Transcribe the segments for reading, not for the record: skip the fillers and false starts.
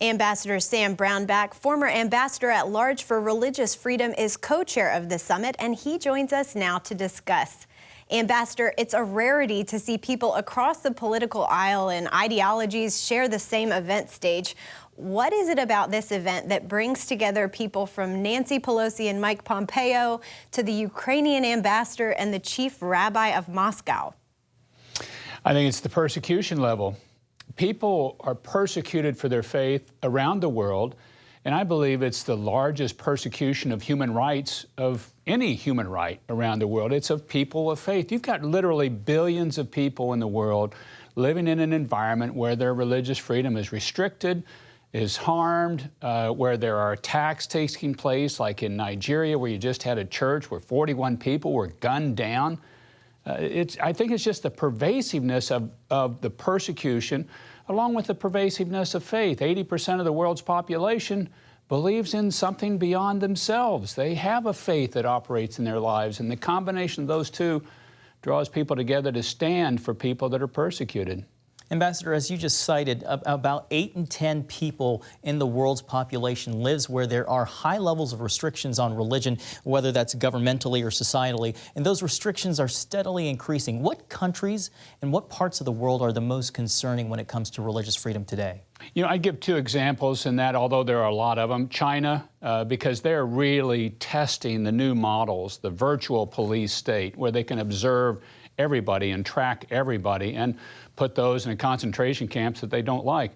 Ambassador Sam Brownback, former Ambassador at Large for Religious Freedom, is co-chair of the summit, and he joins us now to discuss. Ambassador, it's a rarity to see people across the political aisle and ideologies share the same event stage. What is it about this event that brings together people from Nancy Pelosi and Mike Pompeo to the Ukrainian ambassador and the chief rabbi of Moscow? I think it's the persecution level. People are persecuted for their faith around the world, and I believe it's the largest persecution of human rights of any human right around the world. It's of people of faith. You've got literally billions of people in the world living in an environment where their religious freedom is restricted, is harmed, where there are attacks taking place, like in Nigeria, where you just had a church where 41 people were gunned down. I think it's just the pervasiveness of the persecution, along with the pervasiveness of faith. 80% of the world's population believes in something beyond themselves. They have a faith that operates in their lives, and the combination of those two draws people together to stand for people that are persecuted. Ambassador, as you just cited, about 8 in 10 people in the world's population lives where there are high levels of restrictions on religion, whether that's governmentally or societally, and those restrictions are steadily increasing. What countries and what parts of the world are the most concerning when it comes to religious freedom today? You know, I'd give two examples in that, although there are a lot of them. China, because they're really testing the new models, the virtual police state, where they can observe everybody and track everybody and put those in concentration camps that they don't like.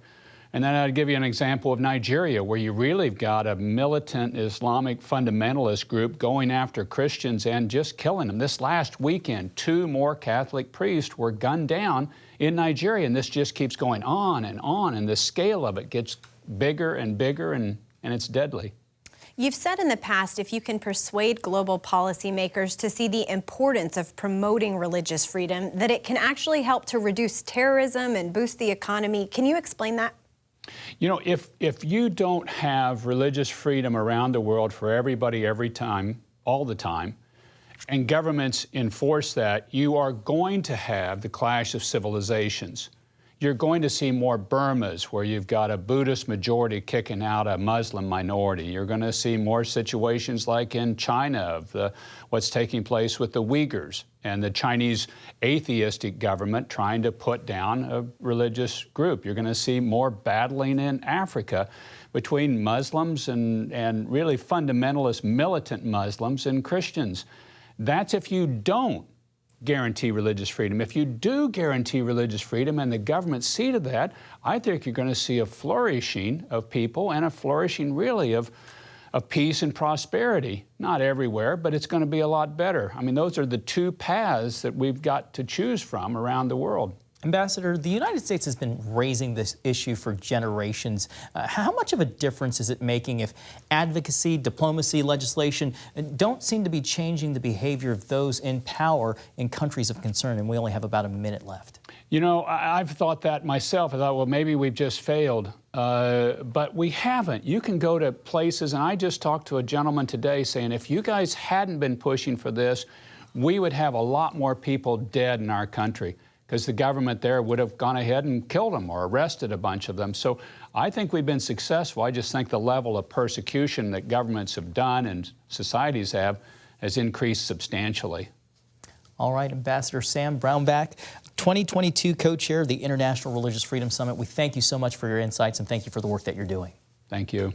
And then I'd give you an example of Nigeria, where you really have got a militant Islamic fundamentalist group going after Christians and just killing them. This last weekend, 2 more Catholic priests were gunned down in Nigeria, and this just keeps going on, and the scale of it gets bigger and bigger, and it's deadly. You've said in the past, if you can persuade global policymakers to see the importance of promoting religious freedom, that it can actually help to reduce terrorism and boost the economy. Can you explain that? You know, if you don't have religious freedom around the world for everybody, every time, all the time, and governments enforce that, you are going to have the clash of civilizations. You're going to see more Burmas, where you've got a Buddhist majority kicking out a Muslim minority. You're going to see more situations like in China of what's taking place with the Uyghurs and the Chinese atheistic government trying to put down a religious group. You're going to see more battling in Africa between Muslims and really fundamentalist militant Muslims and Christians. That's if you don't guarantee religious freedom. If you do guarantee religious freedom and the government see to that, I think you're going to see a flourishing of people and a flourishing really of peace and prosperity. Not everywhere, but it's going to be a lot better. I mean, those are the two paths that we've got to choose from around the world. Ambassador, the United States has been raising this issue for generations. How much of a difference is it making if advocacy, diplomacy, legislation don't seem to be changing the behavior of those in power in countries of concern? And we only have about a minute left. You know, I've thought that myself. I thought, well, maybe we've just failed. But we haven't. You can go to places, and I just talked to a gentleman today saying, if you guys hadn't been pushing for this, we would have a lot more people dead in our country, because the government there would have gone ahead and killed them or arrested a bunch of them. So I think we've been successful. I just think the level of persecution that governments have done and societies have has increased substantially. All right, Ambassador Sam Brownback, 2022 co-chair of the International Religious Freedom Summit. We thank you so much for your insights, and thank you for the work that you're doing. Thank you.